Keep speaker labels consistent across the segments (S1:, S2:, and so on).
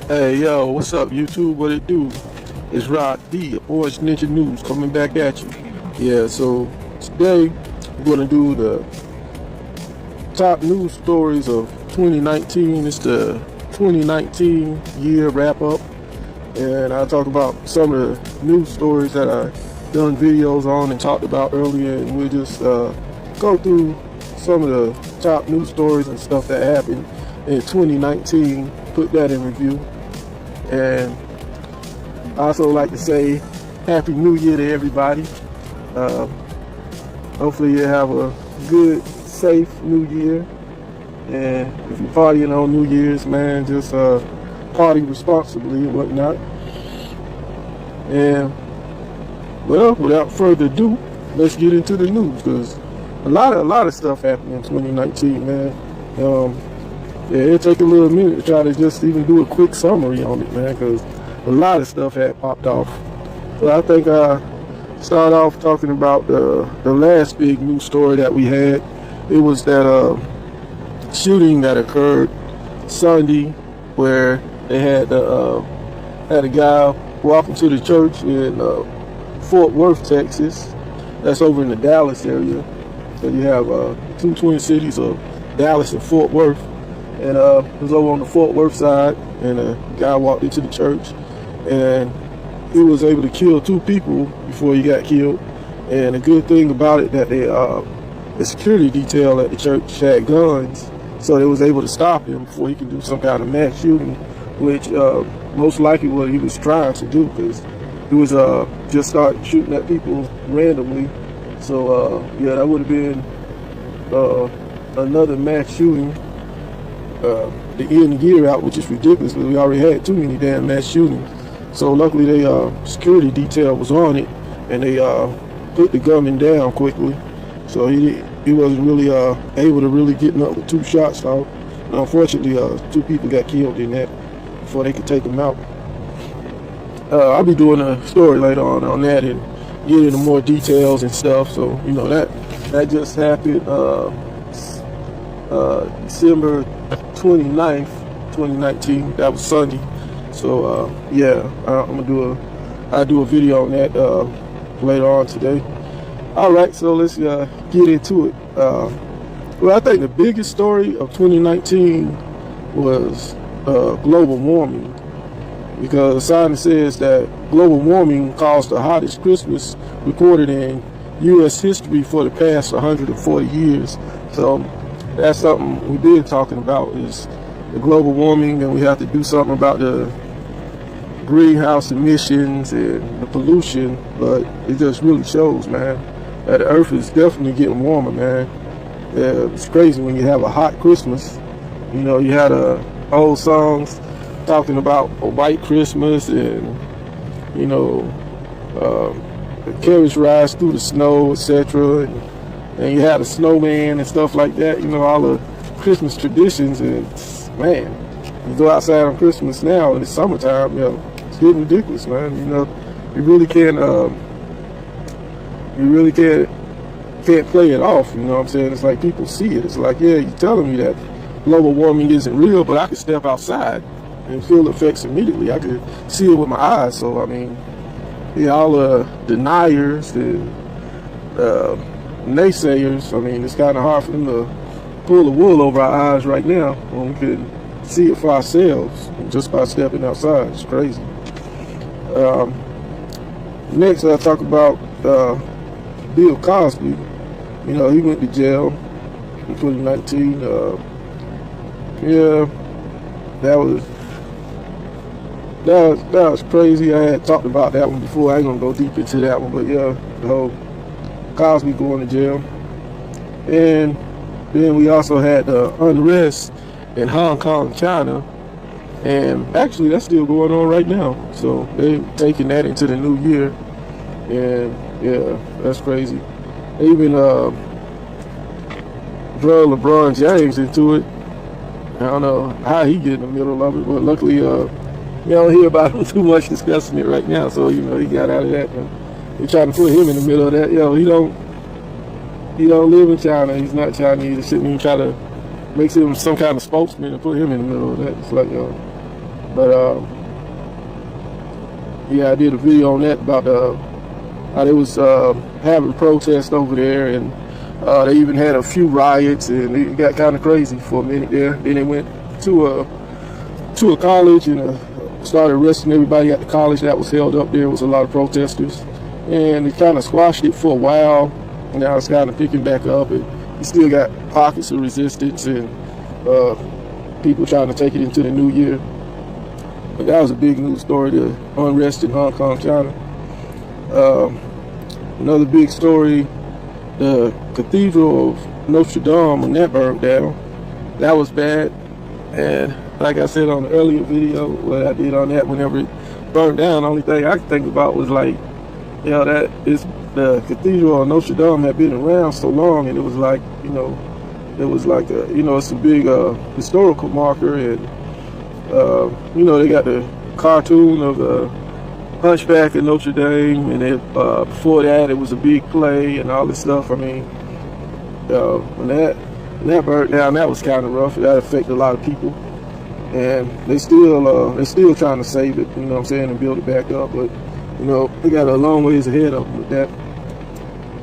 S1: Hey yo, what's up YouTube? What it do? It's Rod D, Orange Ninja News coming back at you. Yeah, so today we're gonna do the top news stories of 2019. It's the 2019 year wrap up, and I talk about some of the news stories that I done videos on and talked about earlier, and we'll just go through some of the top news stories and stuff that happened in 2019. Put that in review. And I also like to say Happy New Year to everybody. Hopefully you have a good, safe New Year. And if you're partying on New Year's, man, just party responsibly and whatnot. And, well, without further ado, let's get into the news, because a lot of stuff happened in 2019, man. Yeah, it'll take a little minute to try to just even do a quick summary on it, man, because a lot of stuff had popped off. So I think I start off talking about the last big news story that we had. It was that shooting that occurred Sunday, where they had a guy walk into the church in Fort Worth, Texas. That's over in the Dallas area. So you have two twin cities of Dallas and Fort Worth. And it was over on the Fort Worth side, and a guy walked into the church, and he was able to kill two people before he got killed. And the good thing about it that the security detail at the church had guns, so they was able to stop him before he could do some kind of mass shooting, which most likely what he was trying to do, because he was just starting shooting at people randomly. So yeah, that would have been another mass shooting. The end the year out, which is ridiculous because we already had too many damn mass shootings. So luckily they security detail was on it, and they put the gunman down quickly. So he wasn't really able to really get up with two shots out. And unfortunately, two people got killed in that before they could take him out. I'll be doing a story later on that and get into more details and stuff. So you know that just happened December 29th, 2019. That was Sunday. So yeah, I'll do a video on that later on today. All right, so let's get into it. Well, I think the biggest story of 2019 was global warming, because science says that global warming caused the hottest Christmas recorded in U.S. history for the past 140 years. So that's something we've been talking about, is the global warming, and we have to do something about the greenhouse emissions and the pollution. But it just really shows, man, that the earth is definitely getting warmer, man. Yeah, it's crazy when you have a hot Christmas. You know, you had old songs talking about a white Christmas, and you know, the carriage rides through the snow, etc. And you had a snowman and stuff like that, you know, all the Christmas traditions. And man, you go outside on Christmas now in the summertime, you know, it's getting ridiculous, man. You know, you really can't play it off, you know what I'm saying? It's like people see it. It's like, yeah, you're telling me that global warming isn't real, but I can step outside and feel the effects immediately. I could see it with my eyes. So I mean, yeah, all the deniers and naysayers, I mean, it's kind of hard for them to pull the wool over our eyes right now when we can see it for ourselves just by stepping outside. It's crazy. Next, I'll talk about Bill Cosby. You know, he went to jail in 2019. Yeah, that was crazy. I had talked about that one before. I ain't gonna go deep into that one, but yeah, the whole Cosby going to jail. And then we also had unrest in Hong Kong, China, and actually that's still going on right now. So they're taking that into the new year, and yeah, that's crazy. They even drug LeBron James into it. I don't know how he get in the middle of it, but luckily you don't hear about him too much discussing it right now. So you know, he got out of that. They're trying to put him in the middle of that. Yo, he don't live in China. He's not Chinese. They shouldn't even try to make him some kind of spokesman and put him in the middle of that. It's like, yo, But yeah, I did a video on that about how they was having protests over there, and they even had a few riots, and it got kind of crazy for a minute there. Then they went to a college and started arresting everybody at the college that was held up there. It was a lot of protesters, and they kind of squashed it for a while. And now it's kind of picking back up. You still got pockets of resistance and people trying to take it into the new year. But that was a big news story, the unrest in Hong Kong, China. Another big story, the Cathedral of Notre Dame, when that burned down. That was bad. And like I said on the earlier video, what I did on that, whenever it burned down, the only thing I could think about was like, you know, that is the Cathedral of Notre Dame had been around so long, and it was like, you know, it was like a, you know, it's a big historical marker, and you know, they got the cartoon of the Hunchback of Notre Dame, and before that it was a big play and all this stuff. I mean, when that burned down, that was kind of rough. That affected a lot of people, and they're still trying to save it, you know what I'm saying, and build it back up. But you know, they got a long ways ahead of them with that.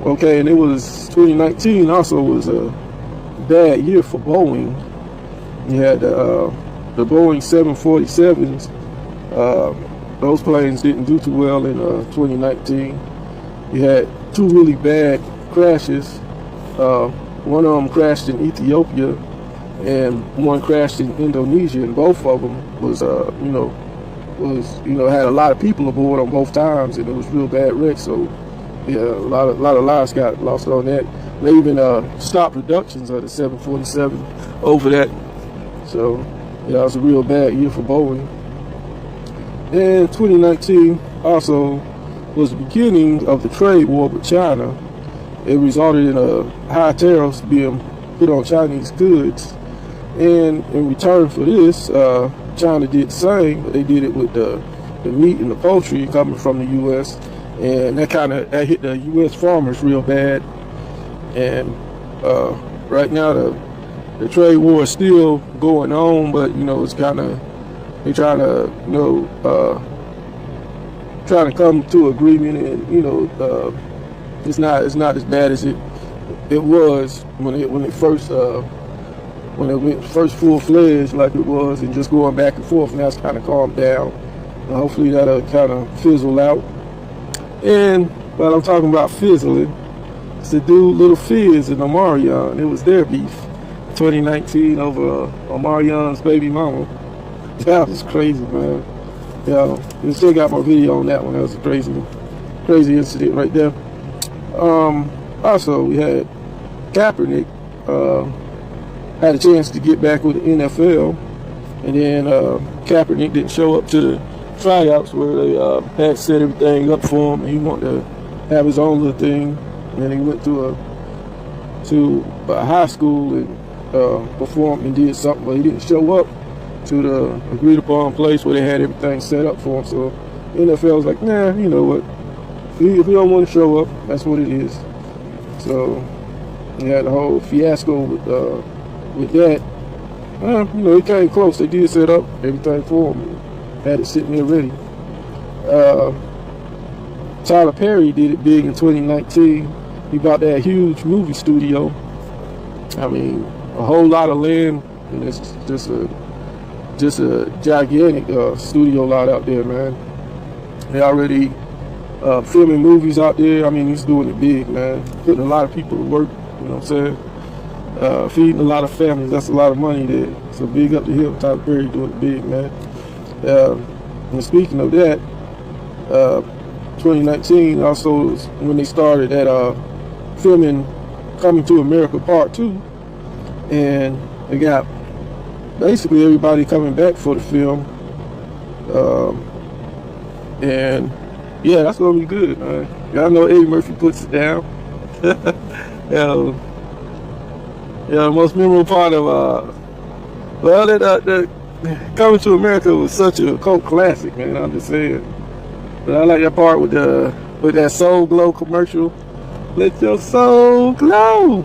S1: Okay, and it was 2019 also was a bad year for Boeing. You had the Boeing 747s. Those planes didn't do too well in 2019. You had two really bad crashes. One of them crashed in Ethiopia, and one crashed in Indonesia, and both of them was had a lot of people aboard on both times, and it was real bad wreck. So yeah, a lot of lives got lost on that. They even stopped productions of the 747 over that. So yeah, it was a real bad year for Boeing. And 2019 also was the beginning of the trade war with China. It resulted in high tariffs being put on Chinese goods. And in return for this, China did the same, but they did it with the meat and the poultry coming from the U.S. And that hit the U.S. farmers real bad. And right now the trade war is still going on, but you know, it's kind of, they're trying to, you know, trying to come to agreement, and you know, it's not as bad as it was when it first went first full-fledged like it was, and just going back and forth. Now it's kind of calmed down, and hopefully that'll kind of fizzle out. And while I'm talking about fizzling, it's the dude Little Fizz and Omarion. It was their beef 2019 over Omarion's baby mama. That was crazy, man. Yeah, you still got my video on that one. That was a crazy incident right there. Also, we had Kaepernick had a chance to get back with the NFL, and then Kaepernick didn't show up to the tryouts where they had set everything up for him, and he wanted to have his own little thing. And then he went to a high school and performed and did something, but he didn't show up to the agreed upon place where they had everything set up for him. So NFL was like, nah, you know what, if you don't want to show up, that's what it is. So you had the whole fiasco with that. You know, it came close. They did set up everything for him, had it sitting there ready. Tyler Perry did it big in 2019. He bought that huge movie studio. I mean, a whole lot of land, and it's just a gigantic studio lot out there, man. They already filming movies out there. I mean, he's doing it big, man. Putting a lot of people to work, you know what I'm saying? Feeding a lot of families. That's a lot of money there. So big up to him, Tyler Perry doing it big, man. And speaking of that, 2019 also was when they started that filming Coming to America Part 2, and they got basically everybody coming back for the film, and yeah, that's gonna be good, man. Y'all know Eddie Murphy puts it down. The most memorable part of the Coming to America was such a cult classic, man. I'm just saying. But I like that part with that Soul Glow commercial. Let your soul glow.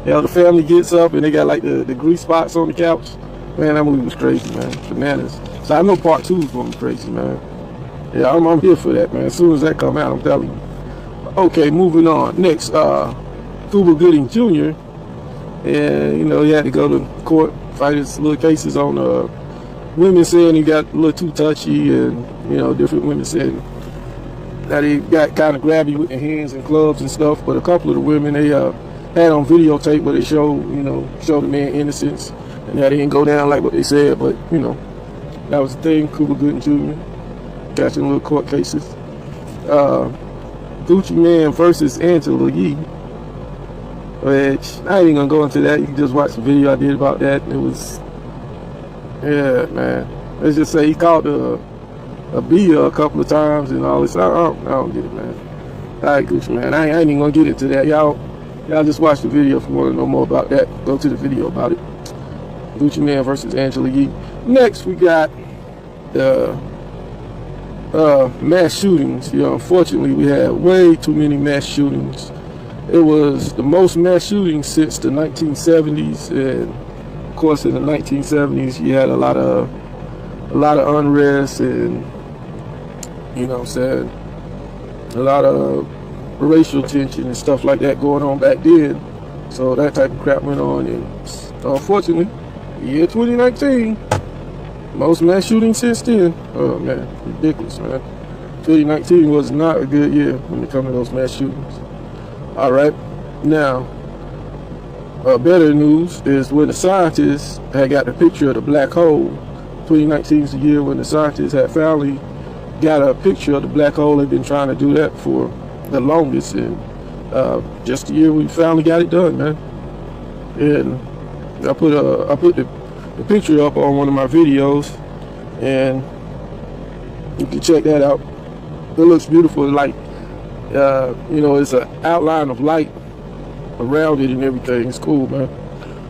S1: The family gets up and they got like the grease spots on the couch. Man, that movie was crazy, man. Bananas. So So I know part 2 is going to be crazy, man. Yeah, I'm here for that, man. As soon as that come out, I'm telling you. Okay, moving on. Next, Cuba Gooding Jr. And, you know, he had to go to court, fight his little cases on women saying he got a little too touchy, and, you know, different women saying that he got kind of grabby with the hands and gloves and stuff. But a couple of the women, they had on videotape where they showed the man innocence, and that he didn't go down like what they said. But, you know, that was the thing. Cuba Gooding Jr. catching little court cases. Gucci Mane versus Angela Yee, which I ain't even gonna go into that. You can just watch the video I did about that. It was, yeah, man. Let's just say he called a B a couple of times and all this. I don't get it, man. All right, Gucci Mane. I ain't even gonna get into that. Y'all just watch the video if you want to know more about that. Go to the video about it. Gucci Mane versus Angela Yee. Next, we got the mass shootings. You know, unfortunately, we had way too many mass shootings. It was the most mass shootings since the 1970s, and of course, in the 1970s, you had a lot of unrest, and you know what I'm saying, a lot of racial tension and stuff like that going on back then. So that type of crap went on, and unfortunately, year 2019. Most mass shootings since then. Oh man, ridiculous, man. 2019 was not a good year when it comes to those mass shootings. All right, now, better news is when the scientists had got the picture of the black hole. 2019 is the year when the scientists had finally got a picture of the black hole. They've been trying to do that for the longest, and just the year we finally got it done, man. And I put the picture up on one of my videos, and you can check that out. It looks beautiful. Like, you know, it's an outline of light around it and everything. It's cool, man.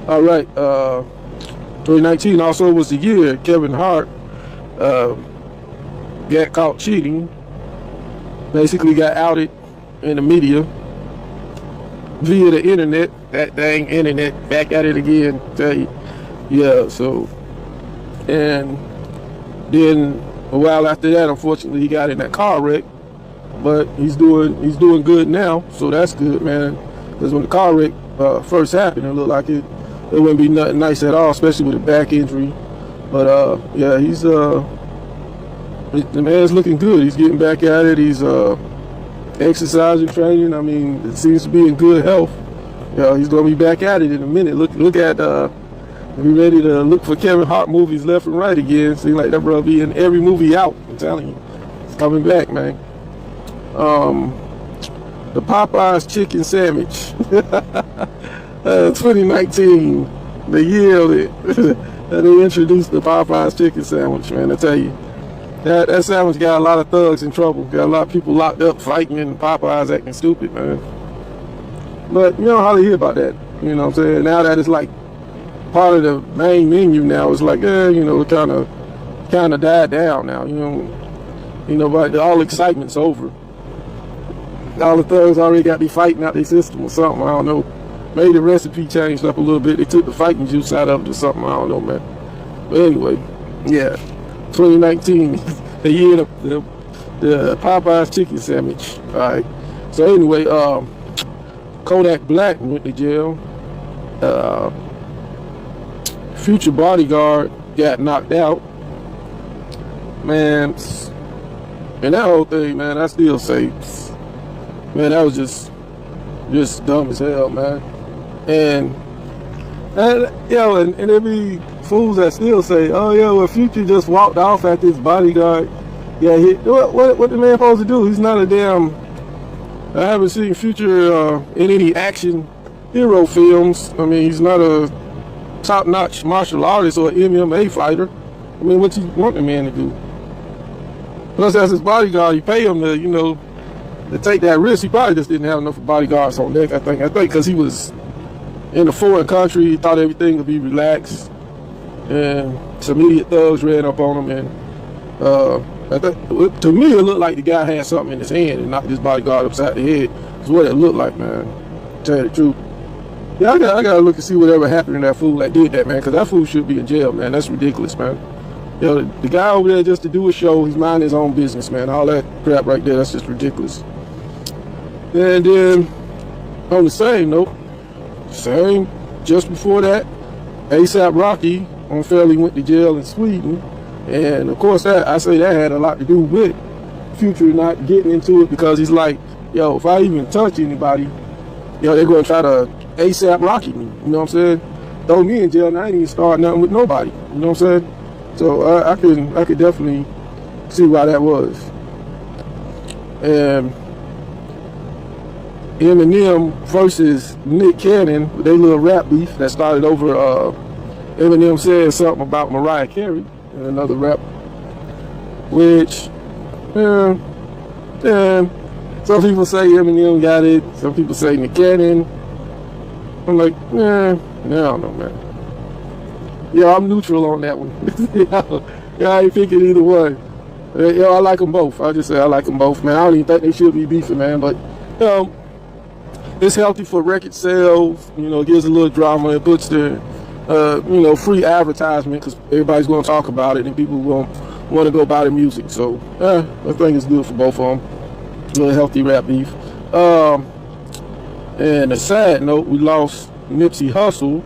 S1: All right, 2019 also was the year Kevin Hart got caught cheating. Basically got outed in the media via the internet. That dang internet, back at it again, tell you. Yeah, so, and then a while after that, unfortunately, he got in that car wreck. But he's doing good now, so that's good, man. Because when the car wreck first happened, it looked like it wouldn't be nothing nice at all, especially with a back injury. But yeah, the man's looking good. He's getting back at it. He's exercising, training. I mean, it seems to be in good health. Yeah, he's gonna be back at it in a minute. Look at be ready to look for Kevin Hart movies left and right again. Seems like that brother be in every movie out. I'm telling you, he's coming back, man. The Popeyes chicken sandwich. 2019, the year that they introduced the Popeyes chicken sandwich, man. I tell you, that sandwich got a lot of thugs in trouble. Got a lot of people locked up fighting, and Popeyes acting stupid, man. But you know how they hear about that. You know what I'm saying? Now that it's like part of the main menu now, it's like, you know, it kind of died down now. You know, but all excitement's over. All the thugs already got me fighting out their system or something. I don't know. Maybe the recipe changed up a little bit. They took the fighting juice out of it or something. I don't know, man. But anyway, yeah, 2019, the year of the Popeyes chicken sandwich. All right. So anyway, Kodak Black went to jail. Future bodyguard got knocked out. Man, and that whole thing, man, I still say, man, that was just dumb as hell, man. And there be fools that still say, oh yeah, well, Future just walked off at this bodyguard. Yeah, what the man supposed to do? He's not a damn. I haven't seen Future in any action hero films. I mean, he's not a top-notch martial artist or MMA fighter. I mean, what you want the man to do? Plus, as his bodyguard, you pay him to, you know, to take that risk. He probably just didn't have enough bodyguards on deck, I think because he was in a foreign country. He thought everything would be relaxed, and some idiot thugs ran up on him, and to me it looked like the guy had something in his hand and knocked his bodyguard upside the head. That's what it looked like, man, to tell you the truth. Yeah, I gotta look and see whatever happened to that fool that did that, man, because that fool should be in jail, man. That's ridiculous, man. You know, the guy over there just to do a show, he's minding his own business, man. All that crap right there, that's just ridiculous. And then, on the same note, just before that, A$AP Rocky unfairly went to jail in Sweden. And of course, I say that had a lot to do with Future not getting into it, because he's like, yo, if I even touch anybody, they're going to try to A$AP Rocky me. You know what I'm saying? Throw me in jail, and I ain't even start nothing with nobody. You know what I'm saying? So I could definitely see why that was. And Eminem versus Nick Cannon, they little rap beef that started over Eminem said something about Mariah Carey in another rap, which some people say Eminem got it, some people say Nick Cannon. I'm like, I don't know, man. Yeah, I'm neutral on that one. I ain't picking either one. I like them both. I just say I like them both, man. I don't even think they should be beefing, man. But it's healthy for record sales. It gives a little drama. It puts the free advertisement, because everybody's going to talk about it and people want to go buy the music. So I think it's good for both of them. Really healthy rap beef. And a sad note, we lost Nipsey Hussle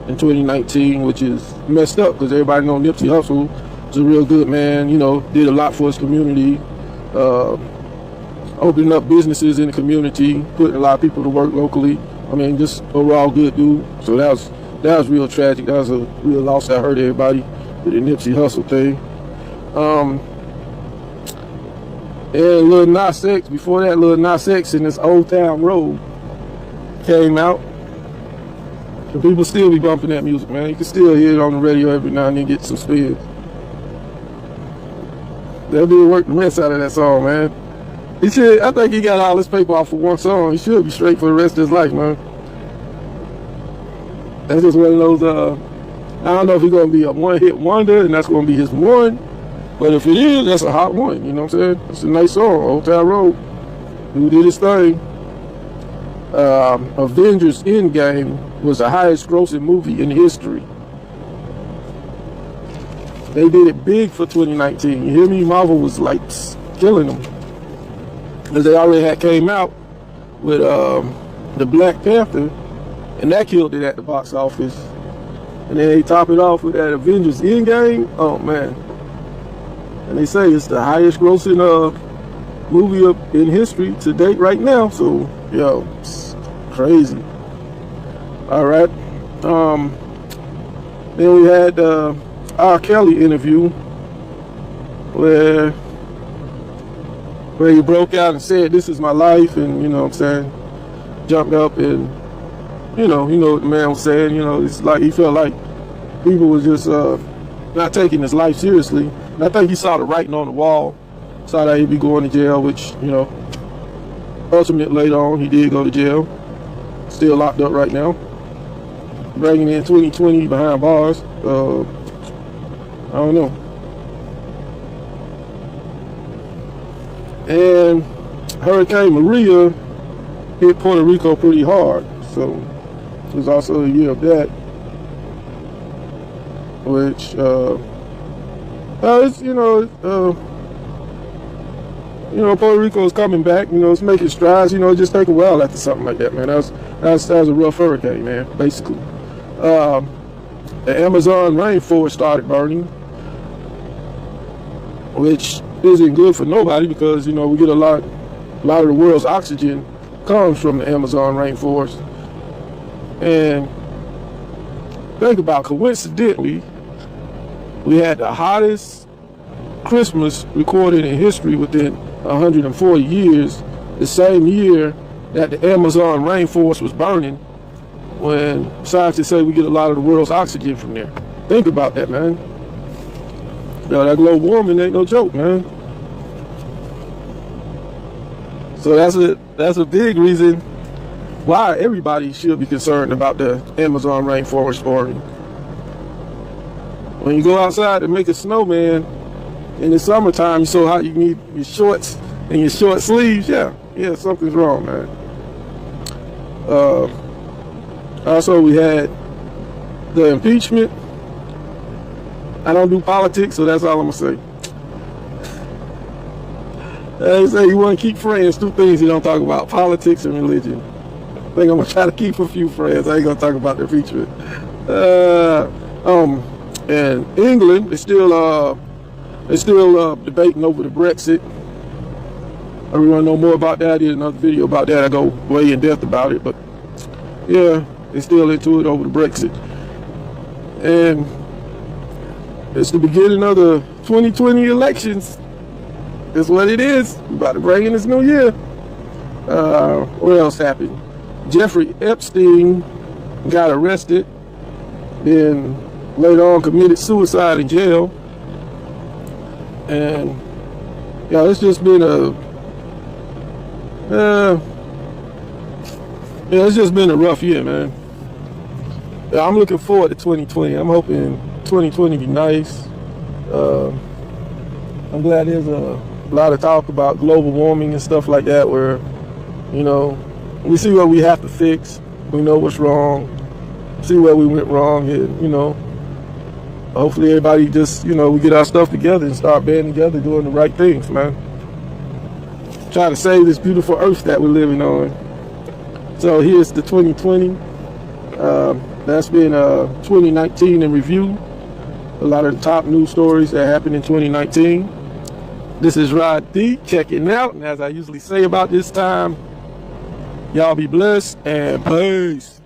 S1: in 2019, which is messed up, because everybody know Nipsey Hussle was a real good man. Did a lot for his community, opening up businesses in the community, putting a lot of people to work locally. I mean, just overall good dude. So that was real tragic. That was a real loss that hurt everybody with the Nipsey Hussle thing. And Lil Nas X, before that, Lil Nas X in this Old Town Road came out. And people still be bumping that music, man. You can still hear it on the radio every now and then, get some spins. That dude worked the mess out of that song, man. I think he got all this paper off for one song. He should be straight for the rest of his life, man. That's just one of those, I don't know if he's going to be a one-hit wonder and that's going to be his one. But if it is, that's a hot one, you know what I'm saying? It's a nice song, Old Town Road. Who did his thing. Avengers Endgame was the highest grossing movie in history. They did it big for 2019. You hear me? Marvel was like killing them, because they already had came out with the Black Panther, and that killed it at the box office. And then they top it off with that Avengers Endgame. Oh man! And they say it's the highest grossing movie in history to date right now. So yo, it's crazy. All right. Then we had R. Kelly interview where he broke out and said, "This is my life," and you know what I'm saying, jumped up and you know what the man was saying. It's like he felt like people was just not taking his life seriously. And I think he saw the writing on the wall, saw that he'd be going to jail, which ultimately later on he did go to jail, still locked up right now, bringing in 2020 behind bars. I don't know. And Hurricane Maria hit Puerto Rico pretty hard, so it was also a year of that, which Puerto Rico is coming back. It's making strides. It just take a while after something like that, man. That was a rough hurricane, man. Basically, the Amazon rainforest started burning, which isn't good for nobody, because we get a lot of the world's oxygen comes from the Amazon rainforest. And think about, coincidentally, we had the hottest Christmas recorded in history within 140 years, the same year that the Amazon rainforest was burning, when scientists say we get a lot of the world's oxygen from there. Think about that, man. That global warming ain't no joke, man. So that's a big reason why everybody should be concerned about the Amazon rainforest burning. When you go outside and make a snowman in the summertime, so hot you need your shorts and your short sleeves, yeah, something's wrong, man. Also, we had the impeachment. I don't do politics, so that's all I'm gonna say. They say you want to keep friends, two things you don't talk about: politics and religion. I think I'm gonna try to keep a few friends. I ain't gonna talk about their future. And England is still debating over the Brexit. I really want to know more about that. I did another video about that. I go way in depth about it, but yeah, they're still into it over the Brexit. And it's the beginning of the 2020 elections. That's what it is. We're about to bring in this new year. What else happened? Jeffrey Epstein got arrested, then later on committed suicide in jail. And yeah, it's just been it's just been a rough year, man. Yeah, I'm looking forward to 2020. I'm hoping 2020 be nice. I'm glad there's a lot of talk about global warming and stuff like that, where, you know, we see what we have to fix. We know what's wrong. See where we went wrong, and, you know, hopefully everybody just, you know, we get our stuff together and start banding together, doing the right things, man. Try to save this beautiful earth that we're living on. So here's the 2020. That's been 2019 in review. A lot of the top news stories that happened in 2019. This is Rod D checking out, and as I usually say about this time, y'all be blessed and peace.